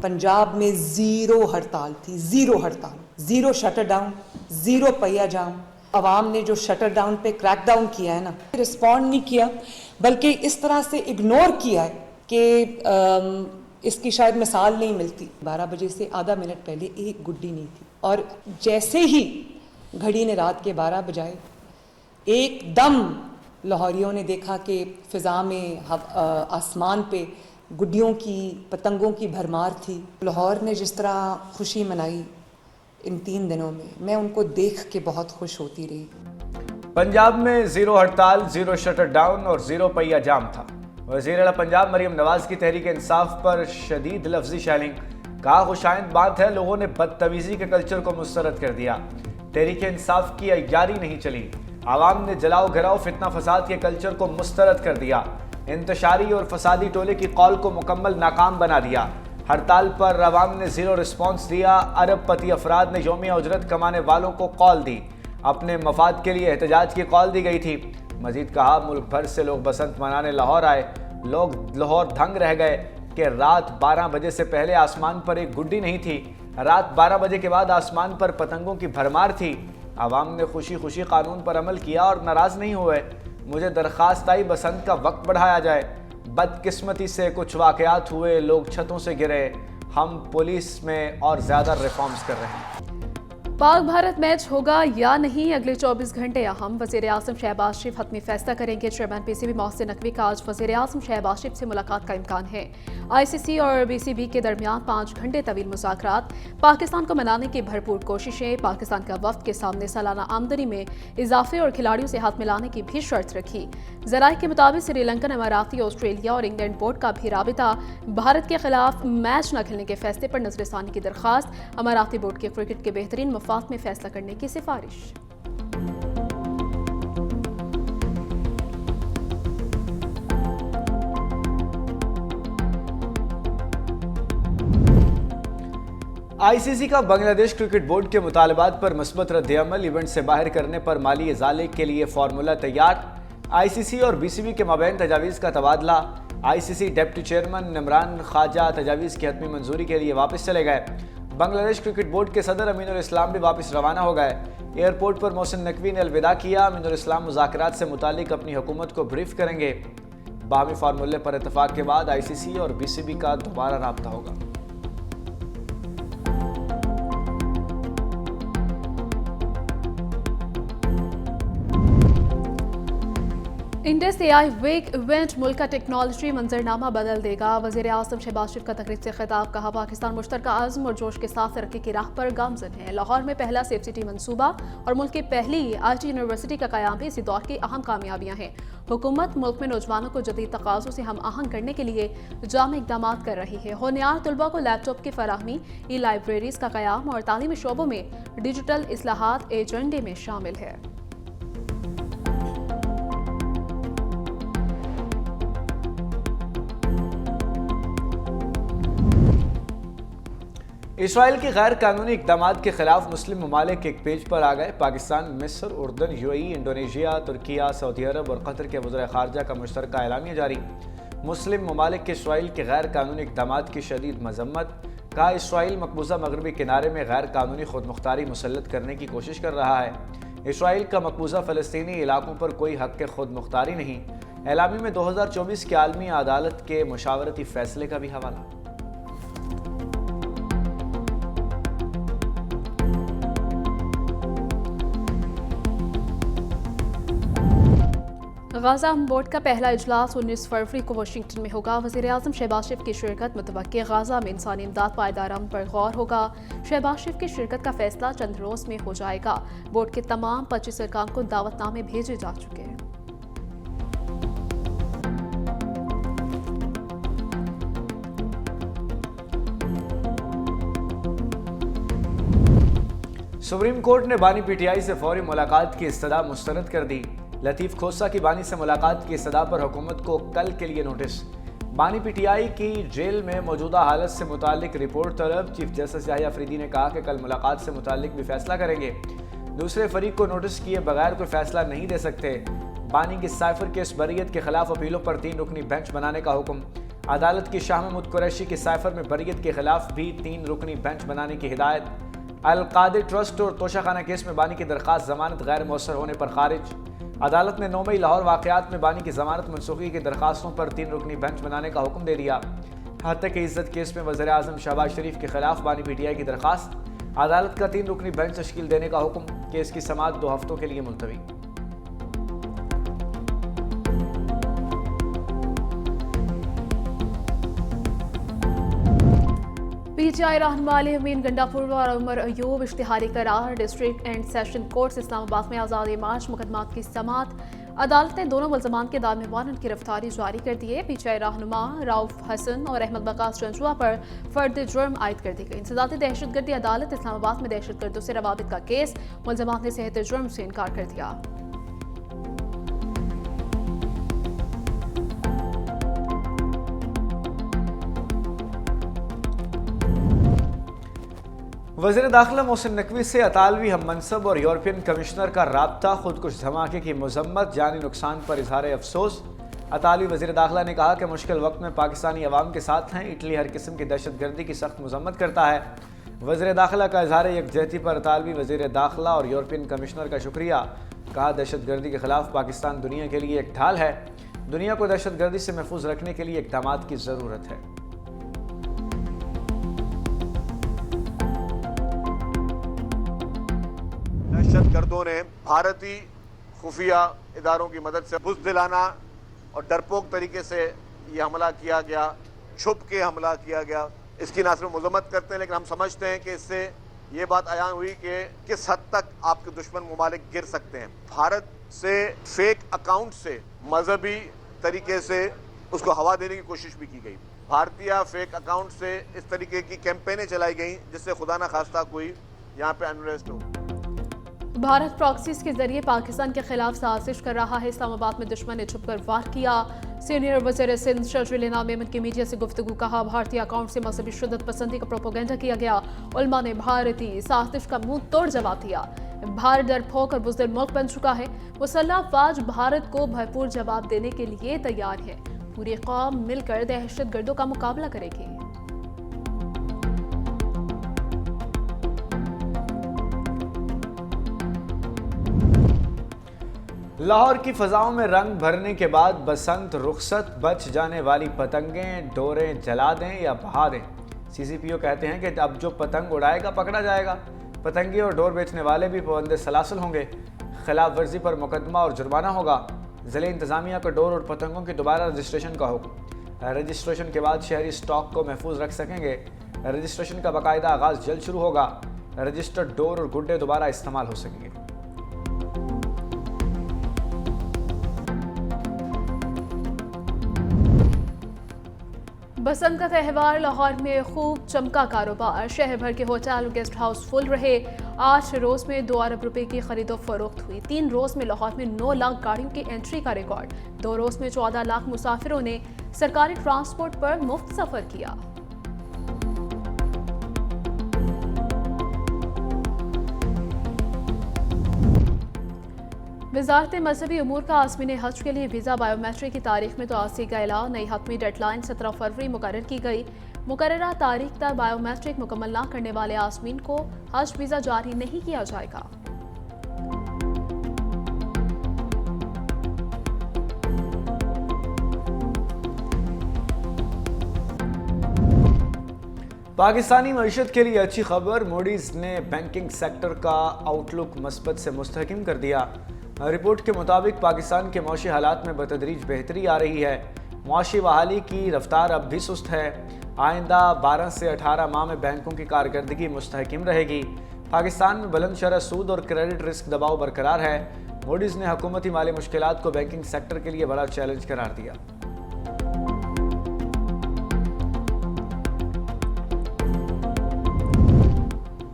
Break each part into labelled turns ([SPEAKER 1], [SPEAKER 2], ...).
[SPEAKER 1] पंजाब में ज़ीरो हड़ताल थी, ज़ीरो हड़ताल, ज़ीरो शटर डाउन, ज़ीरो पहिया जाम। अवाम ने जो शटर डाउन पे क्रैक डाउन किया है ना, रिस्पॉन्ड नहीं किया, बल्कि इस तरह से इग्नोर किया है कि इसकी शायद मिसाल नहीं मिलती। 12 बजे से आधा मिनट पहले एक गुड्डी नहीं थी, और जैसे ही घड़ी ने रात के 12 बजाए, एकदम लाहौरियों ने देखा कि फ़िज़ा में आसमान पे गुड्डियों की, पतंगों की भरमार थी। लाहौर ने जिस तरह खुशी मनाई इन 3 दिनों में, मैं उनको देख के बहुत खुश होती रही।
[SPEAKER 2] पंजाब में ज़ीरो हड़ताल, ज़ीरो शटर डाउन और ज़ीरो पहिया जाम था। वज़ीर आला पंजाब मरियम नवाज की तहरीक इंसाफ पर शदीद लफ्जी शैलिंग। कहा खुशाइंद बात है, लोगों ने बदतमीजी के कल्चर को मुस्तरद कर दिया। तहरीक इंसाफ की अय्यारी नहीं चली, आवाम ने जलाओ घराओ फितना फसाद के कल्चर को मुस्तरद कर दिया। इंतशारी और फसादी टोले की कॉल को मुकम्मल नाकाम बना दिया। हड़ताल पर आवाम ने ज़ीरो रिस्पॉन्स दिया। अरबपति अफराद ने यौमिया उजरत कमाने वालों को कॉल दी। अपने मफाद के लिए एहतजाज की कॉल दी गई थी। मजीद कहा, मुल्क भर से लोग बसंत मनाने लाहौर आए। लोग लाहौर दंग रह गए कि रात 12 बजे से पहले आसमान पर एक गुड्डी नहीं थी, रात 12 बजे के बाद आसमान पर पतंगों की भरमार थी। आवाम ने खुशी खुशी कानून पर अमल किया और नाराज़ नहीं हुए। मुझे दरख्वास्त आई बसंत का वक्त बढ़ाया जाए। बदकिस्मती से कुछ वाक़यात हुए, लोग छतों से गिरे। हम पुलिस में और ज़्यादा रिफॉर्म्स कर रहे हैं।
[SPEAKER 3] पाक भारत मैच होगा या नहीं, अगले 24 घंटे अहम। वज़ीर आज़म शहबाज शरीफ हतमी फैसला करेंगे। चेयरमैन पीसीबी मोहसिन नकवी का आज वज़ीर आज़म शहबाज शरीफ से मुलाकात का इम्कान है। आईसीसी और बीसीबी के दरमियान 5 घंटे तवील मुज़ाकरात। पाकिस्तान को मनाने की भरपूर कोशिशें। पाकिस्तान का वफ्द के सामने सालाना आमदनी में इजाफे और खिलाड़ियों से हाथ मिलाने की भी शर्त रखी। ज़राए के मुताबिक श्रीलंकन, अमाराती, ऑस्ट्रेलिया और इंग्लैंड बोर्ड का भी राबिता। भारत के खिलाफ मैच न खेलने के फैसले पर नजरसानी की दरख्वास्त। अमाराती बोर्ड के क्रिकेट के बेहतरीन मफाद में फैसला करने की सिफारिश।
[SPEAKER 2] आईसीसी का बांग्लादेश क्रिकेट बोर्ड के मुतालबात पर मुस्बत रद्द-ए-अमल। इवेंट से बाहर करने पर माली इजाले के लिए फार्मूला तैयार। आईसीसी और बीसीबी के माबैन तजावीज़ का तबादला। ICC deputy chairman Imran Khwaja तजावीज़ की हतमी मंजूरी के लिए वापस चले गए। बांग्लादेश क्रिकेट बोर्ड के सदर अमीनुल इस्लाम भी वापस रवाना हो गए। एयरपोर्ट पर मोहसिन नकवी ने अलविदा किया। अमीनुल इस्लाम मुज़ाकरात से मुतालिक अपनी हुकूमत को ब्रीफ करेंगे। बाहमी फार्मूले पर इत्तफाक के बाद आईसीसी और बीसीबी का दोबारा राब्ता होगा।
[SPEAKER 3] इंडस एआई वीक इवेंट मुल्क का टेक्नोलॉजी मंजरनामा बदल देगा। वज़ीर आज़म शहबाज शरीफ का तकरीब से खिताब। कहा, पाकिस्तान मुश्तरका आज़म और जोश के साथ तरक्की की राह पर गामज़न है। लाहौर में पहला सेफ सिटी मंसूबा और मुल्क की पहली IT यूनिवर्सिटी का क़याम भी इसी दौर की अहम कामयाबियाँ हैं। हुकूमत मुल्क में नौजवानों को जदीद तकाज़ों से हम आहंग करने के लिए जाम इक़दाम कर रही है। होनहार तलबा को लैपटॉप की फराहमी, ई लाइब्रेरीज़ का क़याम और तालीमी शोबों में डिजिटल इस्लाहात एजेंडे में शामिल है।
[SPEAKER 2] इसराइल के गैर कानूनी इक़दामात के खिलाफ मुस्लिम ममालिक एक पेज पर आ गए। पाकिस्तान, मिस्र, उर्दन, UAE, इंडोनेशिया, तुर्किया, सऊदी अरब और कतर के वज़ीर ख़ारजा का मुश्तरका एलामिया जारी। मुस्लिम ममालिक के इसराइल के गैर कानूनी इक़दामात की शदीद मजम्मत। कहा, इसराइल मकबूजा मगरबी किनारे में गैर कानूनी खुद मुख्तारी मुसल्लत करने की कोशिश कर रहा है। इसराइल का मकबूजा फ़लस्तीनी इलाकों पर कोई हक़ के खुद मुख्तारी नहीं। एलामी में 2024 के आलमी अदालत के मुशावरती फ़ैसले का भी हवाला।
[SPEAKER 3] गाज़ा अमन बोर्ड का पहला इजलास 19 फरवरी को वाशिंगटन में होगा। वज़ीर आज़म शहबाज शरीफ की शिरकत मुतवक्की। गाज़ा में इंसानी इमदाद पायदार अमन पर गौर होगा। शहबाज शरीफ की शिरकत का फैसला चंद रोज़ में हो जाएगा। बोर्ड के तमाम 25 अरकान को दावतनामे भेजे जा चुके हैं।
[SPEAKER 2] सुप्रीम कोर्ट ने बानी PTI से फौरी मुलाकात की इस्तदा मुस्तरद कर दी। लतीफ़ खोसा की बानी से मुलाकात की इस्तदा पर हुकूमत को कल के लिए नोटिस। बानी PTI की जेल में मौजूदा हालत से मुतालिक रिपोर्ट तलब। चीफ जस्टिस याहिया अफरीदी ने कहा कि कल मुलाकात से मुतालिक भी फैसला करेंगे। दूसरे फरीक को नोटिस किए बगैर कोई फैसला नहीं दे सकते। बानी की साइफर केस बरीयत के खिलाफ अपीलों पर 3 रुकनी बेंच बनाने का हुक्म। अदालत की शाह महमूद कुरैशी की साइफर में बरीयत के खिलाफ भी 3 रुकनी बेंच बनाने की हिदायत। अल-कादिर ट्रस्ट और तोशाखाना केस में बानी की दरखास्त जमानत गैर मौसर होने पर खारिज। अदालत ने 9 मई लाहौर वाकयात में बानी की जमानत मनसूखी की दरखास्तों पर 3 रुकनी बेंच बनाने का हुक्म दे दिया। हत्या की इज्जत केस में वज़ीर आज़म शहबाज शरीफ के खिलाफ बानी PTI की दरखास्त, अदालत का 3 रुकनी बेंच तश्कील देने का हुक्म। केस की समाअत 2 हफ्तों के लिए मुलतवी।
[SPEAKER 3] PTI रहनुमा अली अमीन गंडापुर और उमर अयूब इश्तिहारी करार। District and session court Islamabad में आज़ादी मार्च मुकदमात की समाअत। अदालत ने दोनों मुल्ज़मान के दाम में वारंट गिरफ्तारी जारी कर दी है। PTI रहनुमा राउफ हसन और अहमद बकास चंचुआ पर फर्द जुर्म आयद कर दी गई। इंसदादी दहशतगर्दी अदालत इस्लामाबाद में दहशतगर्दों से रवाबित का केस, मुल्ज़मान ने सेहत जुर्म से इनकार कर दिया।
[SPEAKER 2] वज़ीर दाखिला मोहसिन नकवी से अतालवी हम मनसब और यूरोपियन कमिश्नर का राब्ता, खुदकुश धमाके की मजम्मत, जानी नुकसान पर इजहार अफसोस। अतालवी वज़ीर दाखिला ने कहा कि मुश्किल वक्त में पाकिस्तानी अवाम के साथ हैं। इटली हर किस्म की दहशतगर्दी की सख्त मजम्मत करता है। वज़ीर दाखिला का इजहार यकजहती पर अतालवी वज़ीर दाखिला और यूरोपियन कमिश्नर का शुक्रिया। कहा, दहशतगर्दी के खिलाफ पाकिस्तान दुनिया के लिए एक ढाल है। दुनिया को दहशतगर्दी से महफूज रखने के लिए इक़दाम की ज़रूरत है।
[SPEAKER 4] दहशतगर्दों ने भारतीय खुफिया इदारों की मदद से बुज़दिलाना और डरपोक तरीके से ये हमला किया गया, छुप के हमला किया गया। इसकी ना सिर्फ मजम्मत करते हैं, लेकिन हम समझते हैं कि इससे ये बात अयान हुई कि किस हद तक आपके दुश्मन ममालिक गिर सकते हैं। भारत से फेक अकाउंट से मजहबी तरीके से उसको हवा देने की कोशिश भी की गई। भारतीय फेक अकाउंट से इस तरीके की कैंपेनें चलाई गई जिससे खुदा न खास्ता कोई यहाँ पे अनरेस्ट हो।
[SPEAKER 3] भारत प्रॉक्सीज के जरिए पाकिस्तान के खिलाफ साजिश कर रहा है। इस्लामाबाद में दुश्मन ने छुपकर वार किया। सीनियर वज़ीर सिंध शर्जील इनाम मेमन की मीडिया से गुफ्तगू। कहा, भारतीय अकाउंट से मजहबी शिद्दत पसंदी का प्रोपोगेंडा किया गया। उलमा ने भारतीय साजिश का मुंह तोड़ जवाब दिया। भारत डरपोक और बुज़दिल मुल्क बन चुका है। मुसल्लह अफवाज भारत को भरपूर जवाब देने के लिए तैयार है। पूरी कौम मिलकर दहशतगर्दों का मुकाबला करेगी।
[SPEAKER 2] लाहौर की फजाओं में रंग भरने के बाद बसंत रुखसत, बच जाने वाली पतंगें डोरें जला दें या बहा दें। CCPO कहते हैं कि अब जो पतंग उड़ाएगा पकड़ा जाएगा। पतंगे और डोर बेचने वाले भी पाबंद सलासल होंगे। खिलाफ वर्जी पर मुकदमा और जुर्माना होगा। ज़िले इंतज़ामिया को डोर और पतंगों की दोबारा रजिस्ट्रेशन का हुक्म। रजिस्ट्रेशन के बाद शहरी स्टॉक को महफूज रख सकेंगे। रजिस्ट्रेशन का बाकायदा आगाज़ जल्द शुरू होगा। रजिस्टर्ड डोर और गुड्डे दोबारा इस्तेमाल हो सकेंगे।
[SPEAKER 3] बसंत का त्यौहार लाहौर में खूब चमका कारोबार। शहर भर के होटल और गेस्ट हाउस फुल रहे। 8 रोज में 2 अरब रुपए की खरीदो फरोख्त हुई। 3 रोज में लाहौर में 9 लाख गाड़ियों की एंट्री का रिकॉर्ड। 2 रोज में 14 लाख मुसाफिरों ने सरकारी ट्रांसपोर्ट पर मुफ्त सफर किया। वजारत मजहबी उमूर का आज़मीन हज के लिए वीज़ा बायोमेट्रिक की तारीख में तो आसी का ऐलान। नई हतमी डेडलाइन 17 फरवरी मुकर्रर की गई। मुकर्ररा तारीख तक बायोमेट्रिक मुकम्मल न करने वाले आज़मीन को हज वीज़ा जारी नहीं किया जाएगा।
[SPEAKER 2] पाकिस्तानी मईशत के लिए अच्छी खबर। मूडीज़ ने बैंकिंग सेक्टर का आउटलुक मस्बत से मुस्तहकम कर दिया। रिपोर्ट के मुताबिक पाकिस्तान के मौशी हालात में बतदरीज बेहतरी आ रही है। मुआशी बहाली की रफ्तार अब भी सुस्त है। आइंदा 12 से 18 माह में बैंकों की कारकर्दगी मुस्तहकम रहेगी। पाकिस्तान में बुलंद शरह सूद और क्रेडिट रिस्क दबाव बरकरार है। मूडीज़ ने हुकूमती माली मुश्किलात को बैंकिंग सेक्टर के लिए बड़ा चैलेंज करार दिया।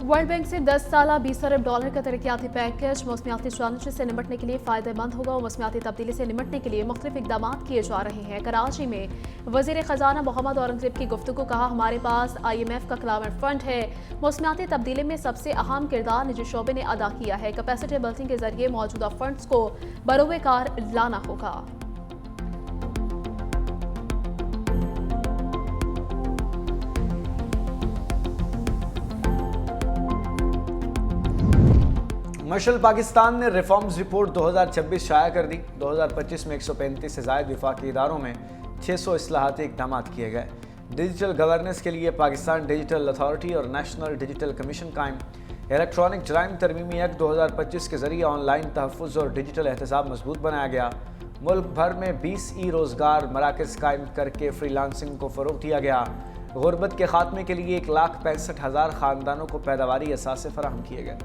[SPEAKER 3] वर्ल्ड बैंक से 10 साल $20 अरब का तरक्याती पैकेज मौसमियाती चैलेंज से निपटने के लिए फ़ायदेमंद होगा और मौसमियाती तब्दीली से निपटने के लिए मुख्तलिफ इक़दाम किए जा रहे हैं। कराची में वज़ीर ख़जाना मोहम्मद औरंगज़ेब की गुफ्तगू। कहा, हमारे पास IMF का क्लाइमेट फंड है। मौसमियाती तब्दीली में सबसे अहम किरदार निजी शोबे ने अदा किया है। कैपेसिटी बिल्डिंग के जरिए मौजूदा फंड्स को बरोए कार लाना होगा।
[SPEAKER 2] मशल पाकिस्तान ने रिफॉर्म्स रिपोर्ट 2026 शाया कर दी। 2025 में 135 से ज़ायद वफाकी इदारों में 600 इस्लाहाती इक़दाम किए गए। डिजिटल गवर्नेंस के लिए पाकिस्तान डिजिटल अथॉरिटी और नेशनल डिजिटल कमीशन कायम। इलेक्ट्रॉनिक जराइम तरमीमी एक्ट 2025 के जरिए ऑनलाइन तहफ़्फ़ुज़ और डिजिटल एहतसाब मजबूत बनाया गया। मुल्क भर में 20 रोज़गार मराकज़ कायम करके फ्रीलांसिंग को फ़रोग़ दिया गया। गुर्बत के खात्मे के लिए 1,65,000 ख़ानदानों को पैदावारी असासे फराहम किए गए।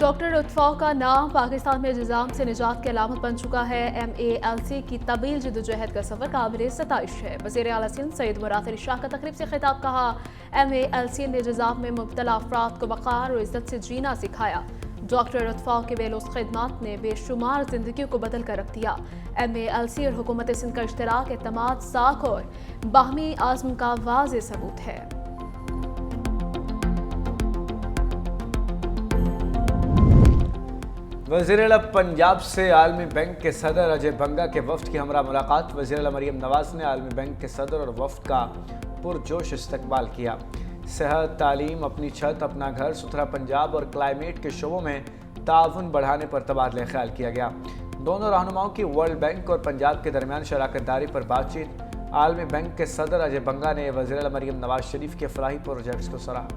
[SPEAKER 3] डॉक्टर लुत्फ़ा का नाम पाकिस्तान में निज़ाम से निजात की अलामत बन चुका है। MALC की तवील जदोजहद का सफ़र काबिल सताइश है। वज़ीर आला सिंध सैयद मुराद अली शाह का तकरीब से खिताब। कहा, MALC ने निज़ाम में मुब्तला अफराद को वक़ार और इज़्ज़त से जीना सिखाया। डॉक्टर लुत्फ़ा के बेलुस खिदमात ने बेशुमार जिंदगियों को बदल कर रख दिया। MALC और हुकूमत सिंध का इश्तराक, एतमाद, साख और बाहमी आज़म का वाज़ेह सबूत है।
[SPEAKER 2] वज़ीर आला पंजाब से आलमी बैंक के सदर अजय बंगा के वफ्द की हमरा मुलाकात। वज़ीर आला मरियम नवाज़ ने आलमी बैंक के सदर और वफ्द का पुरजोश इस्तकबाल किया। सेहत, तालीम, अपनी छत, अपना घर, सुथरा पंजाब और क्लाइमेट के शोबों में ताउन बढ़ाने पर तबादला ख्याल किया गया। दोनों रहनुमाओं की वर्ल्ड बैंक और पंजाब के दरमियान शराकत दारी पर बातचीत। आलमी बैंक के सदर अजय बंगा ने वज़ीर आला मरियम नवाज शरीफ के फलाही प्रोजेक्ट्स को सराहा।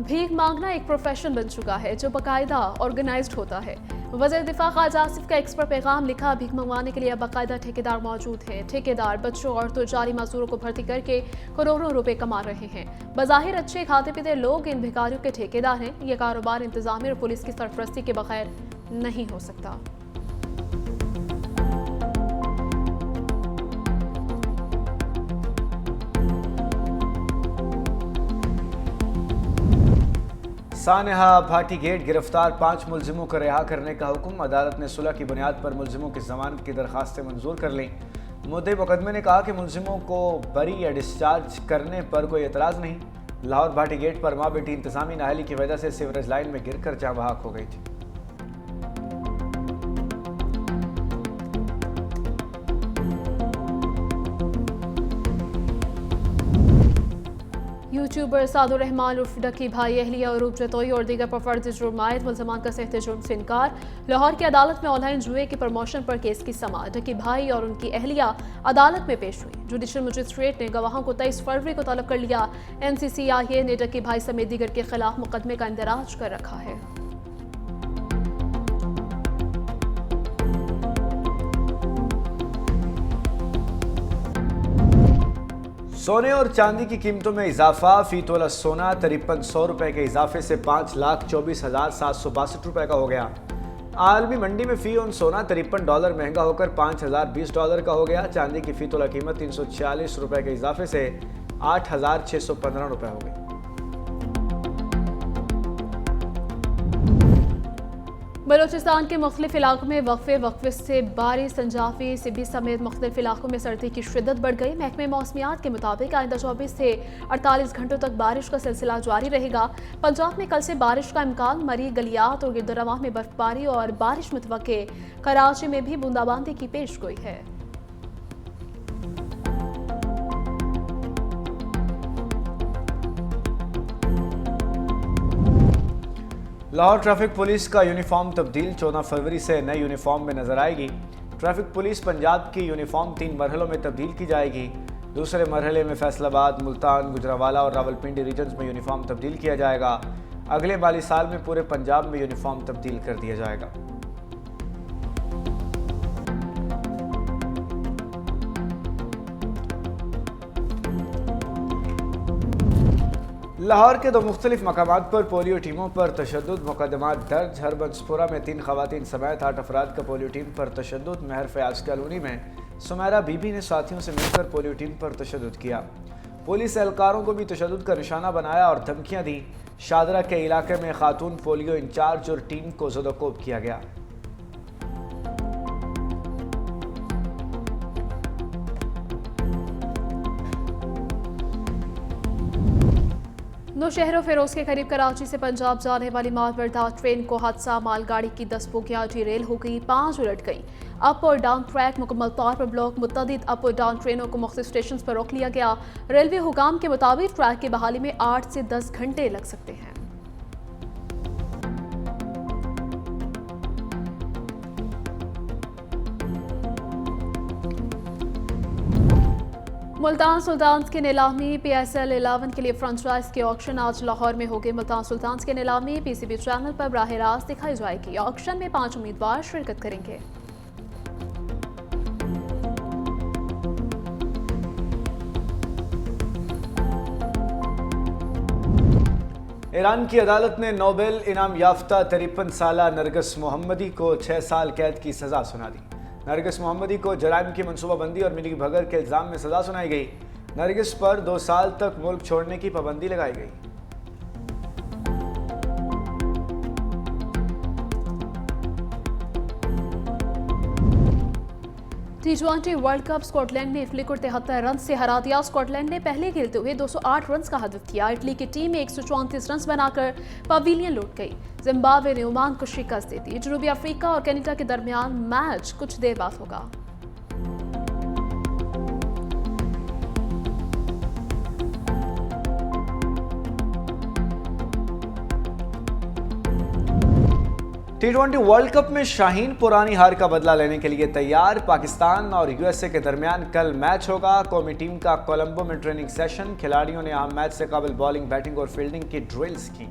[SPEAKER 3] भीख मांगना एक प्रोफेशन बन चुका है जो बाकायदा ऑर्गेनाइज्ड होता है। वज़ीर दिफा ख्वाजा आसिफ का एक्स पर पैगाम लिखा, भीख मंगवाने के लिए अब बाकायदा ठेकेदार मौजूद हैं। ठेकेदार बच्चों, औरतों, जारी मजदूरों को भर्ती करके करोड़ों रुपए कमा रहे हैं। बज़ाहिर अच्छे खाते पीते लोग इन भिखारियों के ठेकेदार हैं। यह कारोबार इंतजामिया और पुलिस की सरपरस्ती के बगैर नहीं हो सकता।
[SPEAKER 2] सानेहा भाटी गेट गिरफ्तार 5 मुलजिमों को रिहा करने का हुक्म। अदालत ने सुलह की बुनियाद पर मुलजिमों की जमानत की दरखास्तें मंजूर कर लीं। मुद्दई मुकदमे ने कहा कि मुलजिमों को बरी या डिस्चार्ज करने पर कोई एतराज़ नहीं। लाहौर भाटी गेट पर माँ बेटी इंतजामी नाअहली की वजह से सीवरेज लाइन में गिरकर जान बहक हो गई थी।
[SPEAKER 3] यूट्यूबर सादुर रहमान उर्फ डक्की भाई अहलिया और रूप जतोई और दीगर पर फर्ज जुर्म आयद मुल्ज़मान का सहते जुर्म से इनकार। लाहौर की अदालत में ऑनलाइन जुए की प्रमोशन पर केस की समाअत। डक्की भाई और उनकी अहलिया अदालत में पेश हुई। जुडिशल मजिस्ट्रेट ने गवाहों को 23 फरवरी को तलब कर लिया। NCCIA ने डक्की भाई समेत दीगर के खिलाफ मुकदमे का इंदराज कर रखा है।
[SPEAKER 2] सोने और चांदी की कीमतों में इजाफा। फी तोला सोना 5300 रुपये के इजाफे से 5,24,762 रुपये का हो गया। आलमी मंडी में फी ऑन सोना $53 महंगा होकर $5,020 का हो गया। चांदी की फी तोला कीमत 346 रुपये के इजाफे से 8,615 रुपये हो गई।
[SPEAKER 3] बलोचिस्तान के मुख्तलिफ इलाकों में वक्फे से बारिश, संजाफी, सिबी समेत मुख्तलिफ इलाकों में सर्दी की शिद्दत बढ़ गई। महकमे मौसमियात के मुताबिक आइंदा 24 से 48 घंटों तक बारिश का सिलसिला जारी रहेगा। पंजाब में कल से बारिश का इम्कान। मरी, गलियात और गिरदरवा में बर्फबारी और बारिश मुतवक्के। कराची में भी बूंदाबांदी की पेशगोई है।
[SPEAKER 2] लाहौर ट्रैफिक पुलिस का यूनिफॉर्म तब्दील। 14 फरवरी से नए यूनिफॉर्म में नजर आएगी। ट्रैफिक पुलिस पंजाब की यूनिफॉर्म 3 मरहलों में तब्दील की जाएगी। दूसरे मरहले में फैसलाबाद, मुल्तान, गुजरावाला और रावलपिंडी रीजन्स में यूनिफॉर्म तब्दील किया जाएगा। अगले माली साल में पूरे पंजाब में यूनिफॉर्म तब्दील कर दिया जाएगा। लाहौर के 2 मुख्तलिफ मकामात पर पोलियो टीमों पर तशद्दुद मुकदमात दर्ज। हरबंसपुरा में 3 खवातीन समेत 8 अफराद का पोलियो टीम पर तशद्दुद। महर फयाज कॉलोनी में सुमेरा बीबी ने साथियों से मिलकर पोलियो टीम पर तशद्दुद किया। पुलिस एहलकारों को भी तशद्दुद का निशाना बनाया और धमकियां दी। शादरा के इलाके में खातून पोलियो इंचार्ज और टीम को ज़दोकोब किया गया।
[SPEAKER 3] दो शहरों फिरोज के करीब कराची से पंजाब जाने वाली मालबरदार ट्रेन को हादसा, मालगाड़ी की 10 बोगियां रेल हो गई, 5 उलट गई। अप और डाउन ट्रैक मुकम्मल तौर पर ब्लॉक, मुतअद्दिद अप और डाउन ट्रेनों को मुख्तलिफ स्टेशन पर रोक लिया गया। रेलवे हुकाम के मुताबिक ट्रैक की बहाली में 8 से 10 घंटे लग सकते हैं। मुल्तान सुल्तान्स की नीलामी, PSL 11 के लिए फ्रेंचाइज के ऑक्शन आज लाहौर में होगी। मुल्तान सुल्तान्स की नीलामी PCB चैनल पर बराह रास्त दिखाई जाएगी। ऑक्शन में 5 उम्मीदवार शिरकत करेंगे।
[SPEAKER 2] ईरान की अदालत ने नोबेल इनाम याफ्ता 53 साला नरगिस मोहम्मदी को 6 साल कैद की सजा सुना दी। नरगिस मोहम्मदी को जराइम की मनसूबाबंदी और मिली भगत के इल्जाम में सजा सुनाई गई। नरगिस पर 2 साल तक मुल्क छोड़ने की पाबंदी लगाई गई।
[SPEAKER 3] T20 वर्ल्ड कप स्कॉटलैंड ने इटली को 73 रन से हरा दिया। स्कॉटलैंड ने पहले खेलते हुए 208 रन का हदफ किया। इटली की टीम 134 रन बनाकर पवेलियन लौट गई। जिम्बाब्वे ने ओमान को शिकस्त दे दी। जनूबी अफ्रीका और कनाडा के दरमियान मैच कुछ देर बाद होगा।
[SPEAKER 2] T20 वर्ल्ड कप में शाहीन पुरानी हार का बदला लेने के लिए तैयार। पाकिस्तान और USA के दरमियान कल मैच होगा। कौमी टीम का कोलंबो में ट्रेनिंग सेशन। खिलाड़ियों ने अहम मैच से काबिल बॉलिंग, बैटिंग और फील्डिंग की ड्रिल्स की।